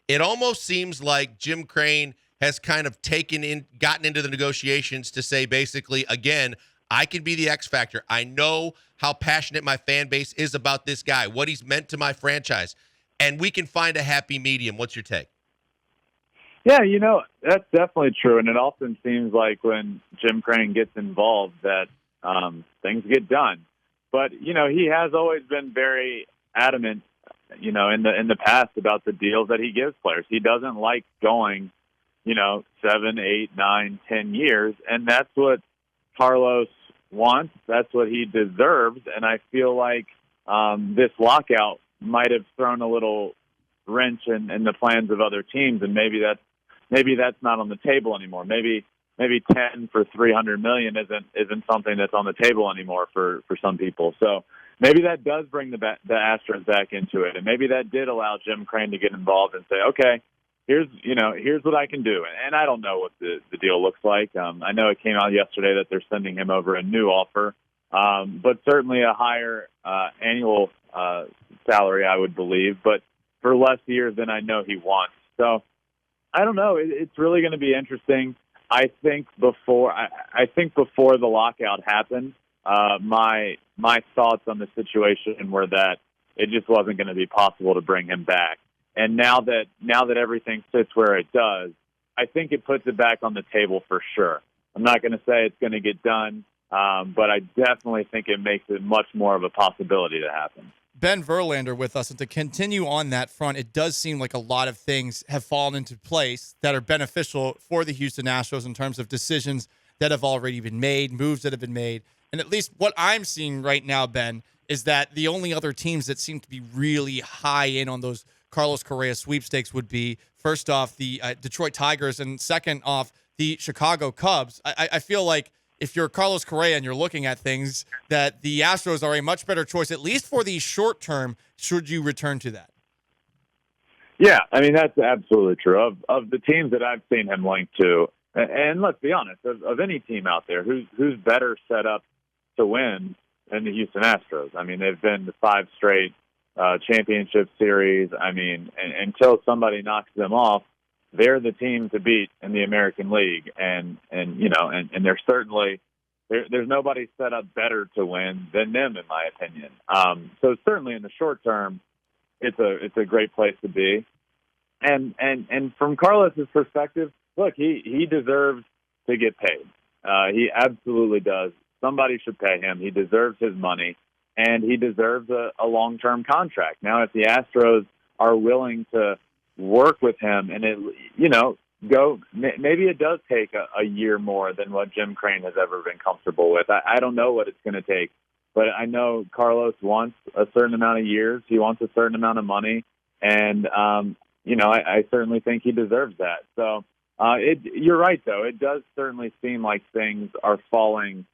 It almost seems like Jim Crane has kind of gotten into the negotiations to say basically, again, I can be the X factor. I know how passionate my fan base is about this guy, what he's meant to my franchise, and we can find a happy medium. What's your take? Yeah, that's definitely true. And it often seems like when Jim Crane gets involved that things get done. But, he has always been very adamant, in the past about the deals that he gives players. He doesn't like going, 7, 8, 9, 10 years. And that's what Carlos wants. That's what he deserves. And I feel like this lockout might have thrown a little wrench in the plans of other teams, and maybe that's not on the table anymore. Maybe 10 for $300 million isn't something that's on the table anymore for some people. So maybe that does bring the Astros back into it, and maybe that did allow Jim Crane to get involved and say, okay, here's what I can do. And I don't know what the deal looks like. I know it came out yesterday that they're sending him over a new offer, but certainly a higher annual salary, I would believe, but for less years than I know he wants. So I don't know. It's really going to be interesting. I think before the lockout happened, my thoughts on the situation were that it just wasn't going to be possible to bring him back. And now that everything sits where it does, I think it puts it back on the table for sure. I'm not going to say it's going to get done, but I definitely think it makes it much more of a possibility to happen. Ben Verlander with us, and to continue on that front, it does seem like a lot of things have fallen into place that are beneficial for the Houston Astros in terms of decisions that have already been made, moves that have been made. And at least what I'm seeing right now, Ben, is that the only other teams that seem to be really high in on those Carlos Correa sweepstakes would be, first off, the Detroit Tigers, and second off, the Chicago Cubs. I feel like if you're Carlos Correa and you're looking at things, that the Astros are a much better choice, at least for the short term, should you return to that. Yeah, I mean, that's absolutely true. Of the teams that I've seen him linked to, and let's be honest, of any team out there, who's better set up to win than the Houston Astros? I mean, they've been to 5 straight championship series. I mean, until somebody knocks them off, they're the team to beat in the American League, and they're certainly there's nobody set up better to win than them, in my opinion. So certainly in the short term, it's a great place to be, and from Carlos's perspective, look, he deserves to get paid. He absolutely does. Somebody should pay him. He deserves his money, and he deserves a long-term contract. Now, if the Astros are willing to work with him, and maybe it does take a year more than what Jim Crane has ever been comfortable with. I don't know what it's going to take, but I know Carlos wants a certain amount of years. He wants a certain amount of money, and I certainly think he deserves that. So you're right, though. It does certainly seem like things are falling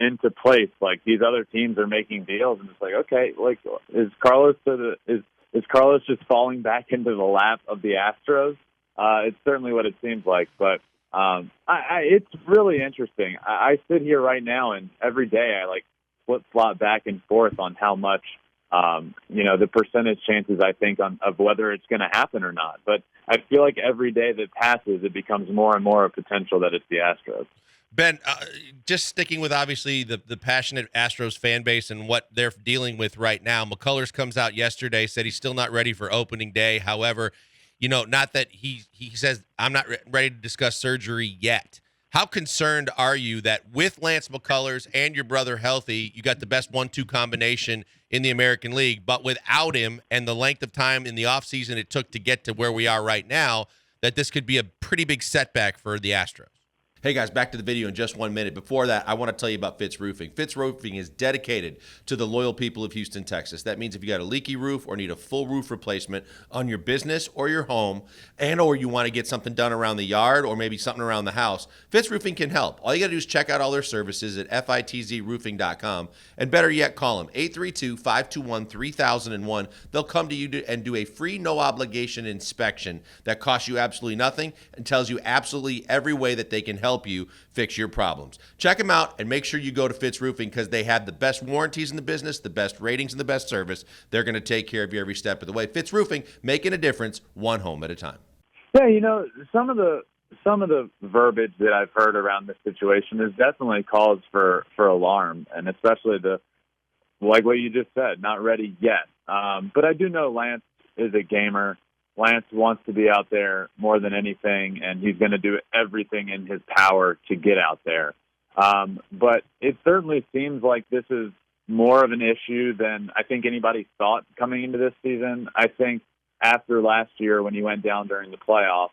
into place. Like these other teams are making deals, and it's like, okay, like is Carlos just falling back into the lap of the Astros? It's certainly what it seems like, but it's really interesting. I sit here right now, and every day I flip-flop back and forth on how much, the percentage chances I think of whether it's going to happen or not. But I feel like every day that passes, it becomes more and more a potential that it's the Astros. Ben, just sticking with obviously the passionate Astros fan base and what they're dealing with right now. McCullers comes out yesterday, said he's still not ready for opening day. However, not that he says, I'm not ready to discuss surgery yet. How concerned are you that with Lance McCullers and your brother healthy, you got the best 1-2 combination in the American League, but without him and the length of time in the offseason it took to get to where we are right now, that this could be a pretty big setback for the Astros? Hey guys, back to the video in just 1 minute. Before that, I want to tell you about Fitz Roofing. Fitz Roofing is dedicated to the loyal people of Houston, Texas. That means if you got a leaky roof or need a full roof replacement on your business or your home, or you want to get something done around the yard or maybe something around the house, Fitz Roofing can help. All you got to do is check out all their services at fitzroofing.com, and better yet, call them 832-521-3001. They'll come to you and do a free, no-obligation inspection that costs you absolutely nothing and tells you absolutely every way that they can help help you fix your problems. Check them out and make sure you go to Fitz Roofing because they have the best warranties in the business, the best ratings, and the best service. They're going to take care of you every step of the way. Fitz Roofing, making a difference one home at a time. Yeah, some of the verbiage that I've heard around this situation is definitely cause for alarm, and especially like what you just said, not ready yet. But I do know Lance is a gamer. Lance wants to be out there more than anything, and he's going to do everything in his power to get out there. But it certainly seems like this is more of an issue than I think anybody thought coming into this season. I think after last year when he went down during the playoffs,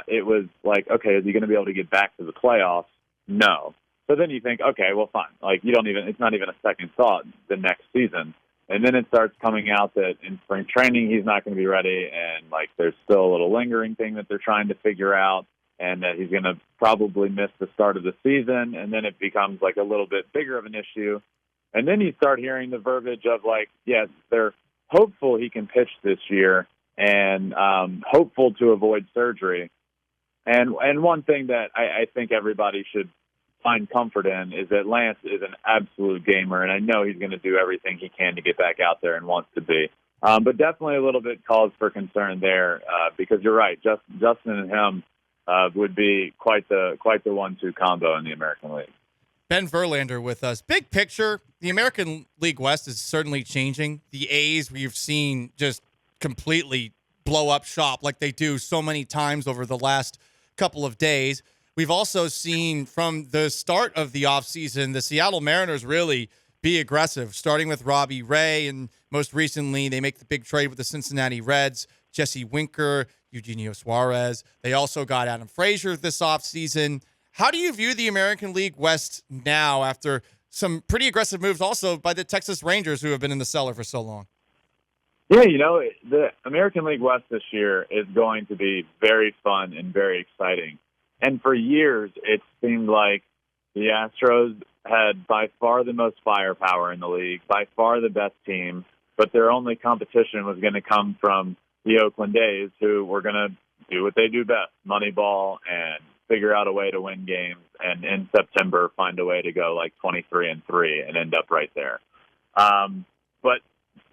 it was like, okay, is he going to be able to get back to the playoffs? No. So then you think, okay, well, fine. Like it's not even a second thought the next season. And then it starts coming out that in spring training, he's not going to be ready. And like, there's still a little lingering thing that they're trying to figure out, and that he's going to probably miss the start of the season. And then it becomes like a little bit bigger of an issue. And then you start hearing the verbiage of like, yes, they're hopeful he can pitch this year and hopeful to avoid surgery. And one thing that I think everybody should find comfort in is that Lance is an absolute gamer, and I know he's going to do everything he can to get back out there and wants to be. But definitely a little bit cause for concern there because you're right, Justin and him would be quite the 1-2 combo in the American League. Ben Verlander with us. Big picture, the American League West is certainly changing. The A's we've seen just completely blow up shop like they do so many times over the last couple of days. We've also seen from the start of the offseason, the Seattle Mariners really be aggressive, starting with Robbie Ray, and most recently they make the big trade with the Cincinnati Reds, Jesse Winker, Eugenio Suarez. They also got Adam Frazier this offseason. How do you view the American League West now after some pretty aggressive moves also by the Texas Rangers, who have been in the cellar for so long? Yeah, the American League West this year is going to be very fun and very exciting. And for years, it seemed like the Astros had by far the most firepower in the league, by far the best team, but their only competition was going to come from the Oakland A's, who were going to do what they do best, Moneyball, and figure out a way to win games, and in September find a way to go like 23-3 and end up right there. But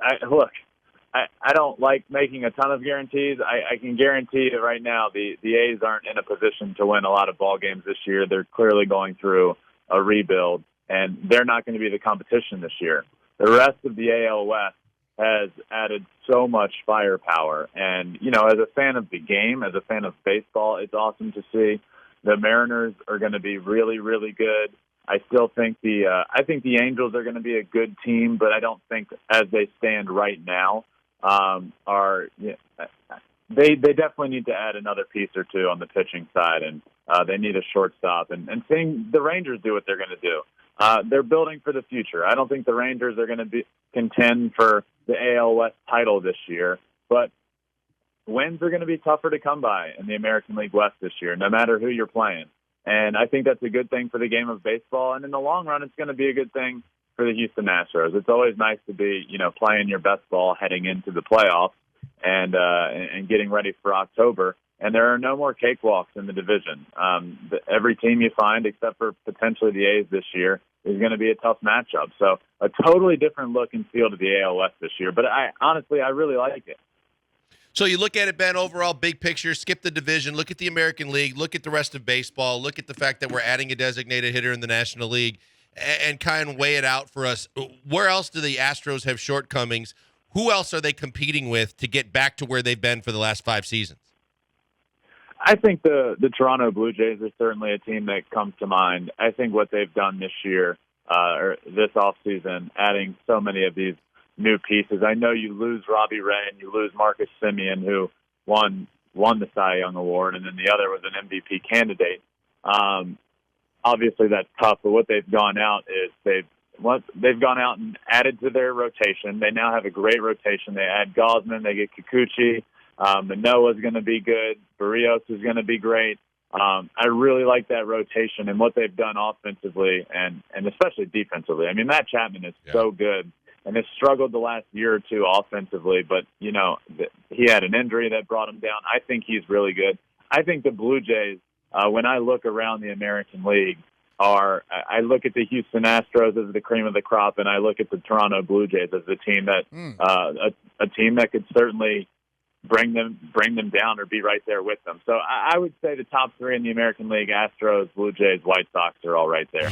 I don't like making a ton of guarantees. I can guarantee that right now the A's aren't in a position to win a lot of ball games this year. They're clearly going through a rebuild, and they're not going to be the competition this year. The rest of the AL West has added so much firepower. And, as a fan of the game, as a fan of baseball, it's awesome to see. The Mariners are going to be really, really good. I still think I think the Angels are going to be a good team, but I don't think as they stand right now, they definitely need to add another piece or two on the pitching side, and they need a shortstop. And seeing the Rangers do what they're going to do, they're building for the future. I don't think the Rangers are going to contend for the AL West title this year, but wins are going to be tougher to come by in the American League West this year, no matter who you're playing. And I think that's a good thing for the game of baseball. And in the long run, it's going to be a good thing for the Houston Astros. It's always nice to be, playing your best ball heading into the playoffs and getting ready for October. And there are no more cakewalks in the division. Every team you find, except for potentially the A's this year, is going to be a tough matchup. So a totally different look and feel to the AL West this year. But I really like it. So you look at it, Ben, overall, big picture, skip the division, look at the American League, look at the rest of baseball, look at the fact that we're adding a designated hitter in the National League, and kind of weigh it out for us. Where else do the Astros have shortcomings? Who else are they competing with to get back to where they've been for the last 5 seasons? I think the Toronto Blue Jays are certainly a team that comes to mind. I think what they've done this year, or this offseason, adding so many of these new pieces. I know you lose Robbie Ray and you lose Marcus Semien, who won the Cy Young Award, and then the other was an MVP candidate. Obviously, that's tough, but what they've gone out is they've gone out and added to their rotation. They now have a great rotation. They add Gosman, they get Kikuchi. Manoa's going to be good. Barrios is going to be great. I really like that rotation and what they've done offensively and especially defensively. I mean, Matt Chapman is so good and has struggled the last year or two offensively, but, he had an injury that brought him down. I think he's really good. I think the Blue Jays when I look around the American League, I look at the Houston Astros as the cream of the crop, and I look at the Toronto Blue Jays as a team that a team that could certainly bring them down or be right there with them. So I would say the top three in the American League: Astros, Blue Jays, White Sox are all right there.